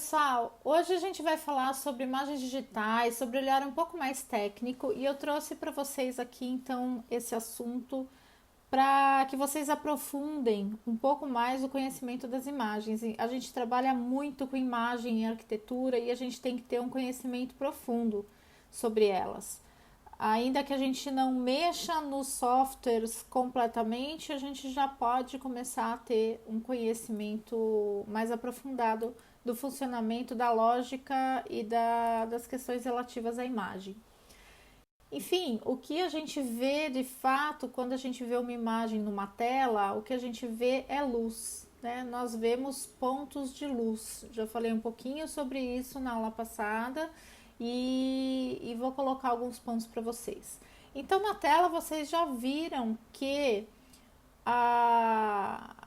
pessoal, hoje a gente vai falar sobre imagens digitais, sobre olhar um pouco mais técnico e eu trouxe para vocês aqui então esse assunto para que vocês aprofundem um pouco mais o conhecimento das imagens. A gente trabalha muito com imagem e arquitetura e a gente tem que ter um conhecimento profundo sobre elas. Ainda que a gente não mexa nos softwares completamente, a gente já pode começar a ter um conhecimento mais aprofundado do funcionamento, da lógica e das questões relativas à imagem. Enfim, o que a gente vê de fato quando a gente vê uma imagem numa tela, o que a gente vê é luz, né? Nós vemos pontos de luz. Já falei um pouquinho sobre isso na aula passada e vou colocar alguns pontos para vocês. Então, na tela vocês já viram que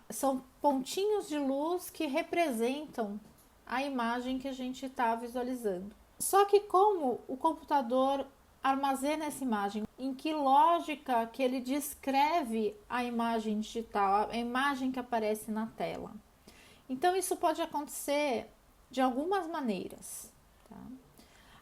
são pontinhos de luz que representam a imagem que a gente está visualizando. Só que como o computador armazena essa imagem, em que lógica que ele descreve a imagem digital, a imagem que aparece na tela. Então isso pode acontecer de algumas maneiras. Tá?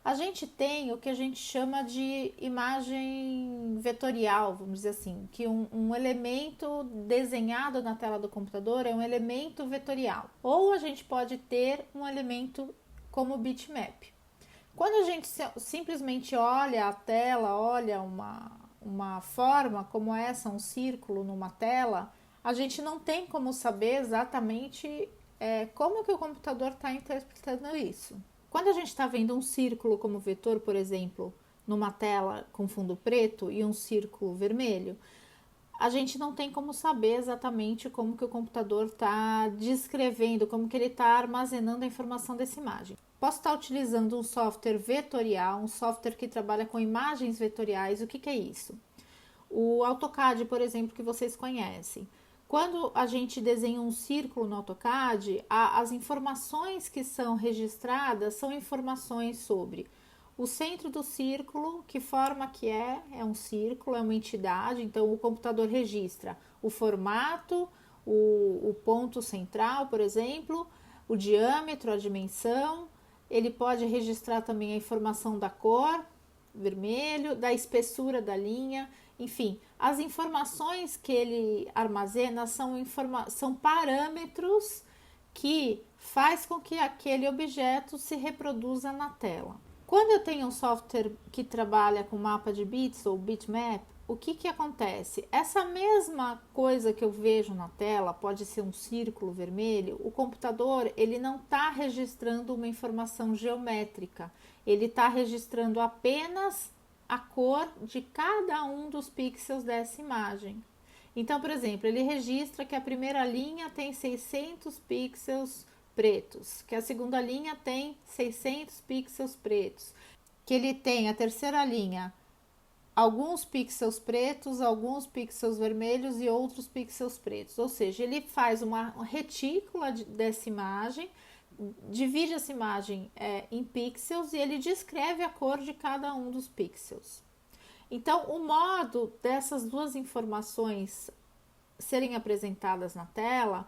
A gente tem o que a gente chama de imagem vetorial, vamos dizer assim, que um elemento desenhado na tela do computador é um elemento vetorial. Ou a gente pode ter um elemento como bitmap. Quando a gente simplesmente olha a tela, olha uma forma como essa, um círculo numa tela, a gente não tem como saber exatamente como que o computador está interpretando isso. Quando a gente está vendo um círculo como vetor, por exemplo, numa tela com fundo preto e um círculo vermelho, a gente não tem como saber exatamente como que o computador está descrevendo, como que ele está armazenando a informação dessa imagem. Posso estar utilizando um software vetorial, um software que trabalha com imagens vetoriais. O que é isso? O AutoCAD, por exemplo, que vocês conhecem. Quando a gente desenha um círculo no AutoCAD, as informações que são registradas são informações sobre o centro do círculo, que forma que é um círculo, é uma entidade, então o computador registra o formato, o ponto central, por exemplo, o diâmetro, a dimensão, ele pode registrar também a informação da cor, vermelho, da espessura da linha, enfim, as informações que ele armazena são parâmetros que faz com que aquele objeto se reproduza na tela. Quando eu tenho um software que trabalha com mapa de bits ou bitmap, o que acontece? Essa mesma coisa que eu vejo na tela, pode ser um círculo vermelho, o computador ele não está registrando uma informação geométrica, ele está registrando apenas a cor de cada um dos pixels dessa imagem. Então, por exemplo, ele registra que a primeira linha tem 600 pixels pretos, que a segunda linha tem 600 pixels pretos, que ele tem a terceira linha alguns pixels pretos, alguns pixels vermelhos e outros pixels pretos. Ou seja, ele faz uma retícula dessa imagem, divide essa imagem em pixels e ele descreve a cor de cada um dos pixels. Então, o modo dessas duas informações serem apresentadas na tela,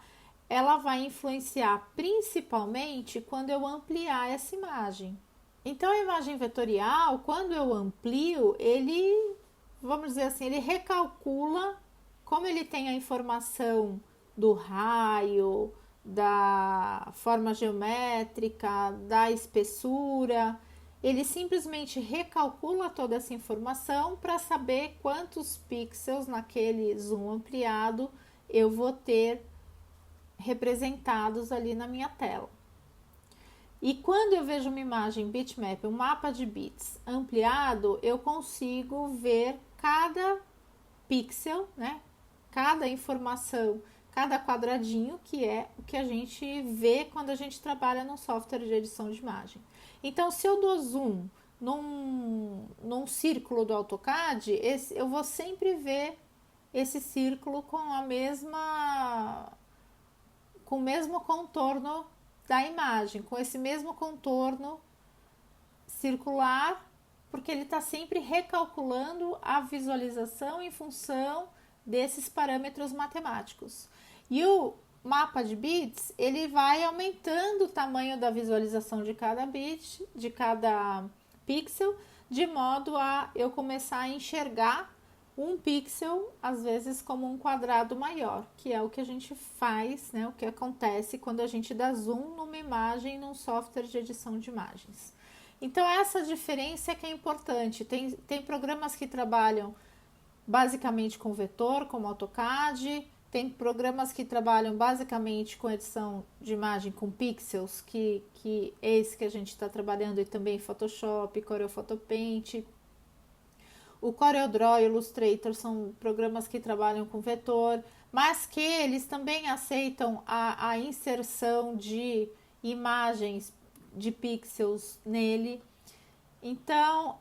ela vai influenciar principalmente quando eu ampliar essa imagem. Então, a imagem vetorial, quando eu amplio, ele, vamos dizer assim, ele recalcula, como ele tem a informação do raio, da forma geométrica, da espessura, ele simplesmente recalcula toda essa informação para saber quantos pixels naquele zoom ampliado eu vou ter representados ali na minha tela. E quando eu vejo uma imagem bitmap, um mapa de bits ampliado, eu consigo ver cada pixel, né? Cada informação, cada quadradinho, que é o que a gente vê quando a gente trabalha no software de edição de imagem. Então, se eu dou zoom num círculo do AutoCAD, eu vou sempre ver esse círculo com o mesmo contorno da imagem, com esse mesmo contorno circular, porque ele está sempre recalculando a visualização em função desses parâmetros matemáticos. E mapa de bits, ele vai aumentando o tamanho da visualização de cada bit, de cada pixel, de modo a eu começar a enxergar um pixel, às vezes, como um quadrado maior, que é o que a gente faz, né? O que acontece quando a gente dá zoom numa imagem num software de edição de imagens. Então, essa diferença é que é importante. Tem programas que trabalham basicamente com vetor, como AutoCAD, tem programas que trabalham basicamente com edição de imagem com pixels, que é esse que a gente está trabalhando, e também Photoshop, Corel Photo Paint. O CorelDRAW e o Illustrator são programas que trabalham com vetor, mas que eles também aceitam a inserção de imagens de pixels nele. Então,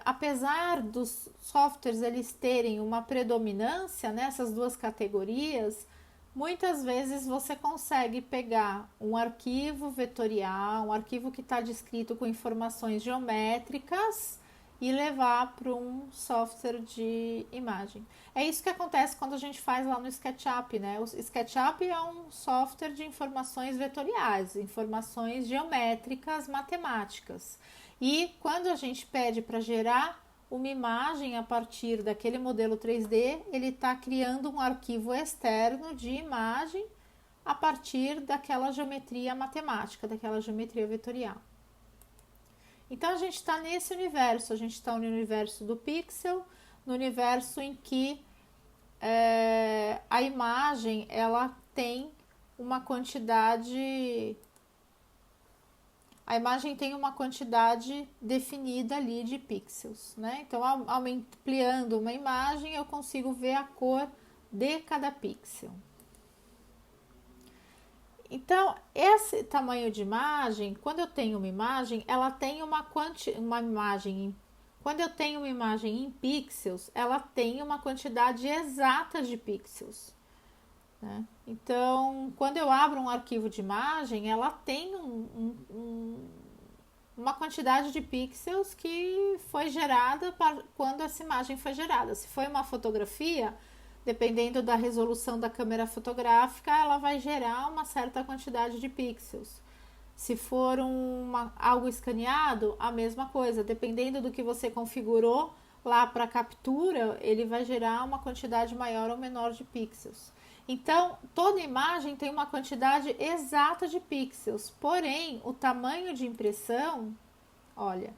apesar dos softwares eles terem uma predominância nessas duas categorias, muitas vezes você consegue pegar um arquivo vetorial, um arquivo que está descrito com informações geométricas e levar para um software de imagem. É isso que acontece quando a gente faz lá no SketchUp, né? O SketchUp é um software de informações vetoriais, informações geométricas, matemáticas. E quando a gente pede para gerar uma imagem a partir daquele modelo 3D, ele está criando um arquivo externo de imagem a partir daquela geometria matemática, daquela geometria vetorial. Então, a gente está nesse universo, a gente está no universo do pixel, no universo em que a imagem ela tem uma quantidade... A imagem tem uma quantidade definida ali de pixels, né? Então, ampliando uma imagem, eu consigo ver a cor de cada pixel. Então, esse tamanho de imagem, quando eu tenho uma imagem, ela tem uma imagem. Quando eu tenho uma imagem em pixels, ela tem uma quantidade exata de pixels, né? Então, quando eu abro um arquivo de imagem, ela tem uma quantidade de pixels que foi gerada quando essa imagem foi gerada. Se foi uma fotografia, dependendo da resolução da câmera fotográfica, ela vai gerar uma certa quantidade de pixels. Se for algo escaneado, a mesma coisa. Dependendo do que você configurou lá para captura, ele vai gerar uma quantidade maior ou menor de pixels. Então, toda imagem tem uma quantidade exata de pixels, porém, o tamanho de impressão, olha,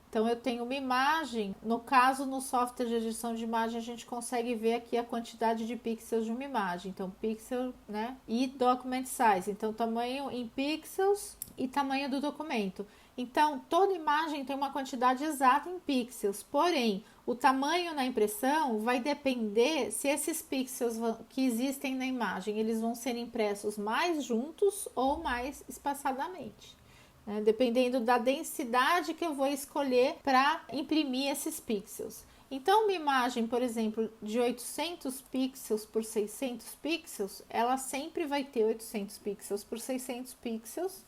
então eu tenho uma imagem, no caso, no software de edição de imagem, a gente consegue ver aqui a quantidade de pixels de uma imagem, então pixel, né, e document size, então tamanho em pixels e tamanho do documento. Então, toda imagem tem uma quantidade exata em pixels, porém, o tamanho na impressão vai depender se esses pixels que existem na imagem, eles vão ser impressos mais juntos ou mais espaçadamente, né? Dependendo da densidade que eu vou escolher para imprimir esses pixels. Então, uma imagem, por exemplo, de 800 pixels por 600 pixels, ela sempre vai ter 800 pixels por 600 pixels,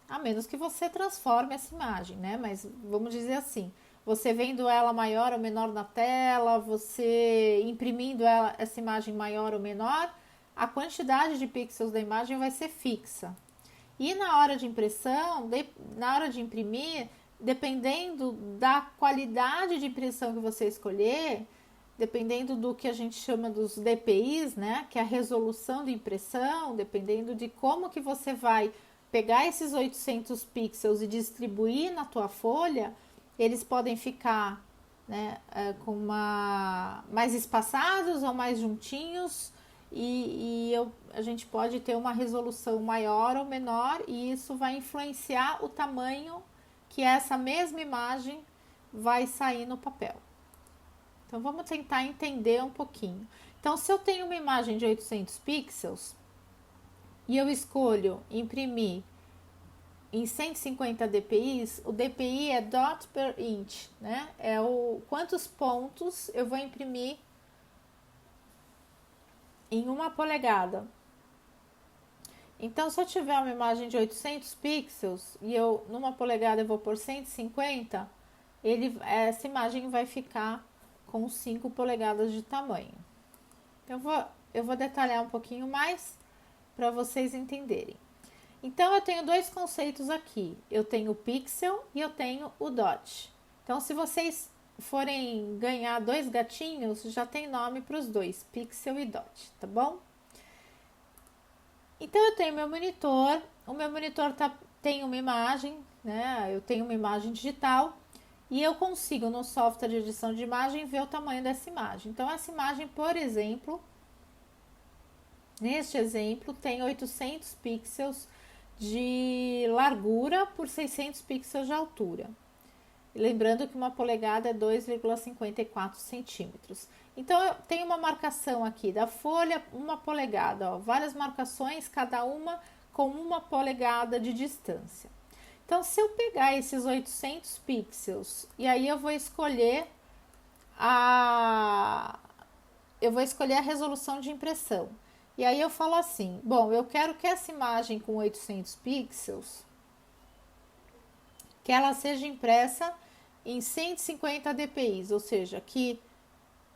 a menos que você transforme essa imagem, né? Mas vamos dizer assim, você vendo ela maior ou menor na tela, você imprimindo essa imagem maior ou menor, a quantidade de pixels da imagem vai ser fixa. E na hora de impressão, na hora de imprimir, dependendo da qualidade de impressão que você escolher, dependendo do que a gente chama dos DPIs, né, que é a resolução de impressão, dependendo de como que você vai pegar esses 800 pixels e distribuir na tua folha, eles podem ficar, né, mais espaçados ou mais juntinhos, a gente pode ter uma resolução maior ou menor, e isso vai influenciar o tamanho que essa mesma imagem vai sair no papel. Então, vamos tentar entender um pouquinho. Então, se eu tenho uma imagem de 800 pixels e eu escolho imprimir em 150 dpi, o dpi é dot per inch, né? É quantos pontos eu vou imprimir em 1 polegada. Então, se eu tiver uma imagem de 800 pixels e numa polegada eu vou por 150, essa imagem vai ficar com 5 polegadas de tamanho. Eu vou detalhar um pouquinho mais. para vocês entenderem. Então, eu tenho dois conceitos aqui. Eu tenho o pixel e eu tenho o dot. Então, se vocês forem ganhar dois gatinhos, já tem nome para os dois, pixel e dot, tá bom? Então, eu tenho meu monitor. O meu monitor tem uma imagem, né? Eu tenho uma imagem digital. E eu consigo, no software de edição de imagem, ver o tamanho dessa imagem. Então, essa imagem, por exemplo, neste exemplo, tem 800 pixels de largura por 600 pixels de altura. Lembrando que uma polegada é 2,54 centímetros. Então, eu tenho uma marcação aqui da folha, 1 polegada, ó, várias marcações, cada uma com 1 polegada de distância. Então, se eu pegar esses 800 pixels e aí eu vou escolher a resolução de impressão. E aí eu falo assim, bom, eu quero que essa imagem com 800 pixels, que ela seja impressa em 150 dpi, ou seja, que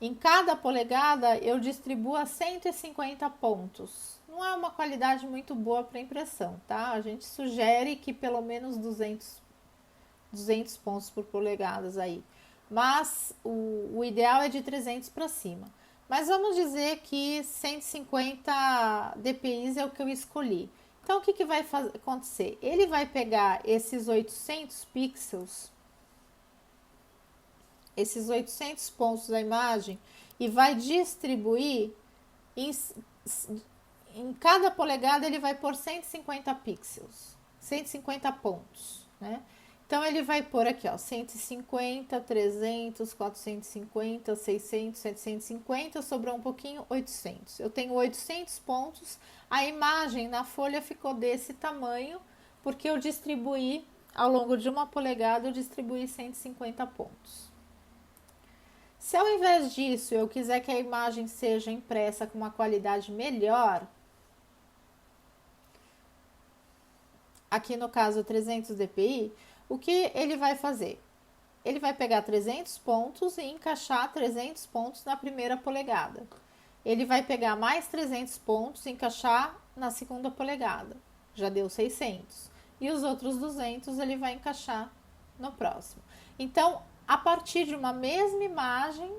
em cada polegada eu distribua 150 pontos. Não é uma qualidade muito boa para impressão, tá? A gente sugere que pelo menos 200 pontos por polegadas aí. Mas o ideal é de 300 para cima. Mas vamos dizer que 150 dpi é o que eu escolhi. Então, o que vai acontecer? Ele vai pegar esses 800 pixels, esses 800 pontos da imagem, e vai distribuir em cada polegada ele vai pôr 150 pixels, 150 pontos, né? Então, ele vai pôr aqui, ó, 150, 300, 450, 600, 750, sobrou um pouquinho, 800. Eu tenho 800 pontos, a imagem na folha ficou desse tamanho, porque eu distribuí, ao longo de 1 polegada, eu distribuí 150 pontos. Se ao invés disso eu quiser que a imagem seja impressa com uma qualidade melhor, aqui no caso 300 dpi, o que ele vai fazer? Ele vai pegar 300 pontos e encaixar 300 pontos na 1 polegada. Ele vai pegar mais 300 pontos e encaixar na 2 polegada. Já deu 600. E os outros 200 ele vai encaixar no próximo. Então, a partir de uma mesma imagem,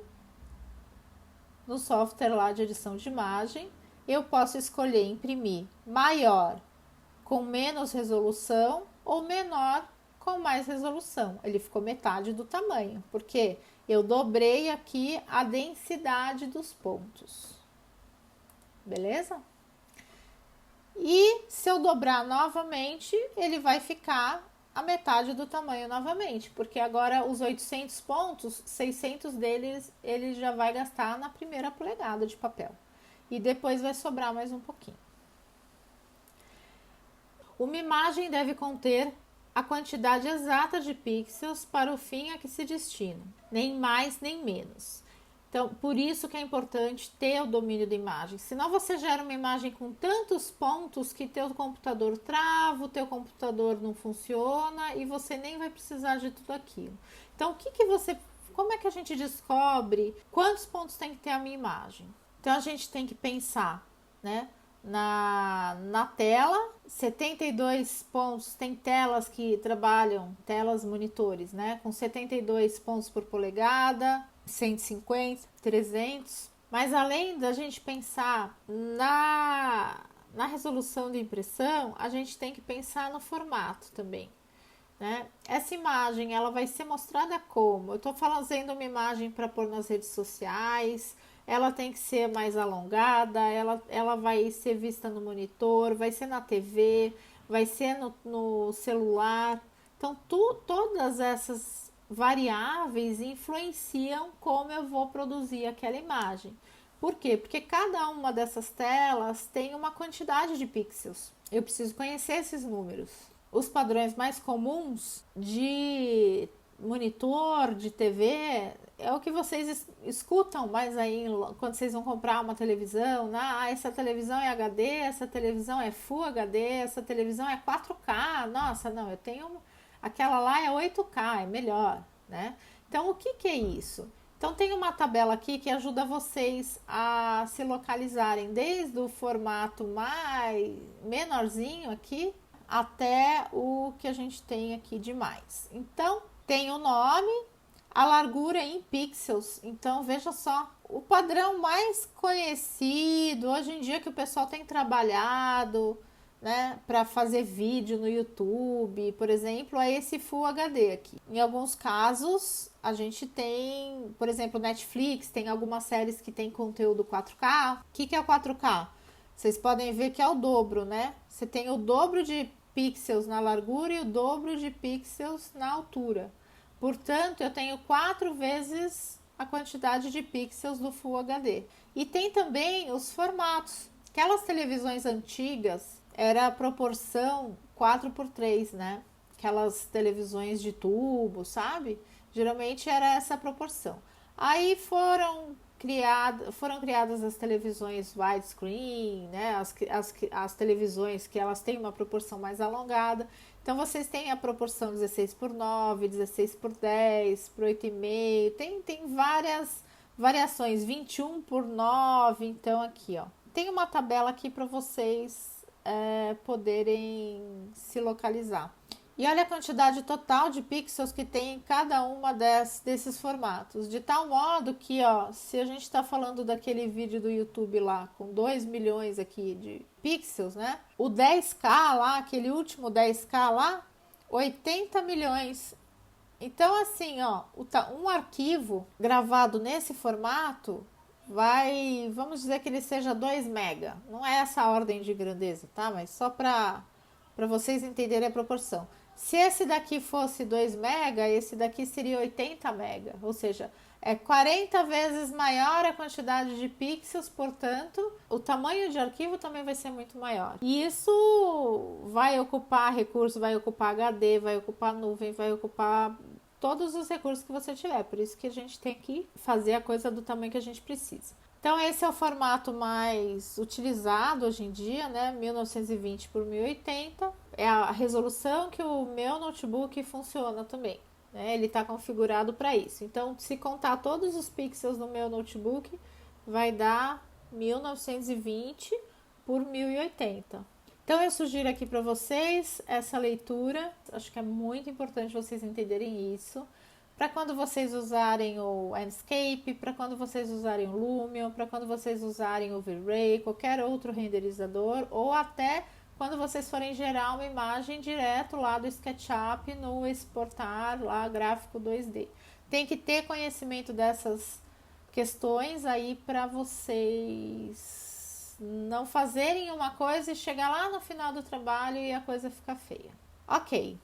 no software lá de edição de imagem, eu posso escolher imprimir maior com menos resolução ou menor com mais resolução. Ele ficou metade do tamanho, porque eu dobrei aqui a densidade dos pontos. Beleza? E se eu dobrar novamente, ele vai ficar a metade do tamanho novamente, porque agora os 800 pontos, 600 deles ele já vai gastar na 1 polegada de papel. E depois vai sobrar mais um pouquinho. Uma imagem deve conter a quantidade exata de pixels para o fim a que se destina, nem mais nem menos. Então, por isso que é importante ter o domínio da imagem. Senão você gera uma imagem com tantos pontos que teu computador trava, o teu computador não funciona e você nem vai precisar de tudo aquilo. Então, como é que a gente descobre quantos pontos tem que ter a minha imagem? Então, a gente tem que pensar, né? Na tela, 72 pontos, tem telas que trabalham, telas monitores, né? Com 72 pontos por polegada, 150, 300. Mas além da gente pensar na resolução de impressão, a gente tem que pensar no formato também, né? Essa imagem, ela vai ser mostrada como? Eu estou fazendo uma imagem para pôr nas redes sociais, ela tem que ser mais alongada, ela vai ser vista no monitor, vai ser na TV, vai ser no celular. Então, todas essas variáveis influenciam como eu vou produzir aquela imagem. Por quê? Porque cada uma dessas telas tem uma quantidade de pixels. Eu preciso conhecer esses números. Os padrões mais comuns de monitor, de TV, é o que vocês escutam mais aí quando vocês vão comprar uma televisão, né? Ah, essa televisão é HD, essa televisão é Full HD, essa televisão é 4K, nossa, não, eu tenho aquela lá é 8K, é melhor, né? Então, o que é isso? Então tem uma tabela aqui que ajuda vocês a se localizarem desde o formato mais menorzinho aqui até o que a gente tem aqui de mais. Então tem o nome, a largura em pixels. Então veja só, o padrão mais conhecido hoje em dia que o pessoal tem trabalhado, né, para fazer vídeo no YouTube, por exemplo, é esse Full HD aqui. Em alguns casos, a gente tem, por exemplo, Netflix, tem algumas séries que tem conteúdo 4K. O que é o 4K? Vocês podem ver que é o dobro, né? Você tem o dobro de pixels na largura e o dobro de pixels na altura. Portanto, eu tenho 4 vezes a quantidade de pixels do Full HD. E tem também os formatos. Aquelas televisões antigas, era a proporção 4:3, né? Aquelas televisões de tubo, sabe? Geralmente era essa proporção. Aí foram criadas as televisões widescreen, né? As televisões que elas têm uma proporção mais alongada. Então vocês têm a proporção 16:9, 16:10, por 8,5. Tem várias variações, 21:9. Então aqui, ó. Tem uma tabela aqui para vocês poderem se localizar. E olha a quantidade total de pixels que tem em cada uma desses formatos. De tal modo que, ó, se a gente está falando daquele vídeo do YouTube lá, com 2 milhões aqui de pixels, né? O 10K lá, aquele último 10K lá, 80 milhões. Então, assim, ó, um arquivo gravado nesse formato vamos dizer que ele seja 2 mega. Não é essa a ordem de grandeza, tá? Mas só para vocês entenderem a proporção. Se esse daqui fosse 2 mega, esse daqui seria 80 mega. Ou seja, é 40 vezes maior a quantidade de pixels, portanto, o tamanho de arquivo também vai ser muito maior. E isso vai ocupar recurso, vai ocupar HD, vai ocupar nuvem, vai ocupar todos os recursos que você tiver. Por isso que a gente tem que fazer a coisa do tamanho que a gente precisa. Então esse é o formato mais utilizado hoje em dia, né? 1920 por 1080. É a resolução que o meu notebook funciona também, né? Ele está configurado para isso. Então, se contar todos os pixels no meu notebook, vai dar 1920 por 1080. Então eu sugiro aqui para vocês essa leitura. Acho que é muito importante vocês entenderem isso. Para quando vocês usarem o Enscape, para quando vocês usarem o Lumion, para quando vocês usarem o V-Ray, qualquer outro renderizador, ou até quando vocês forem gerar uma imagem direto lá do SketchUp no exportar lá gráfico 2D. Tem que ter conhecimento dessas questões aí para vocês não fazerem uma coisa e chegar lá no final do trabalho e a coisa ficar feia. Ok.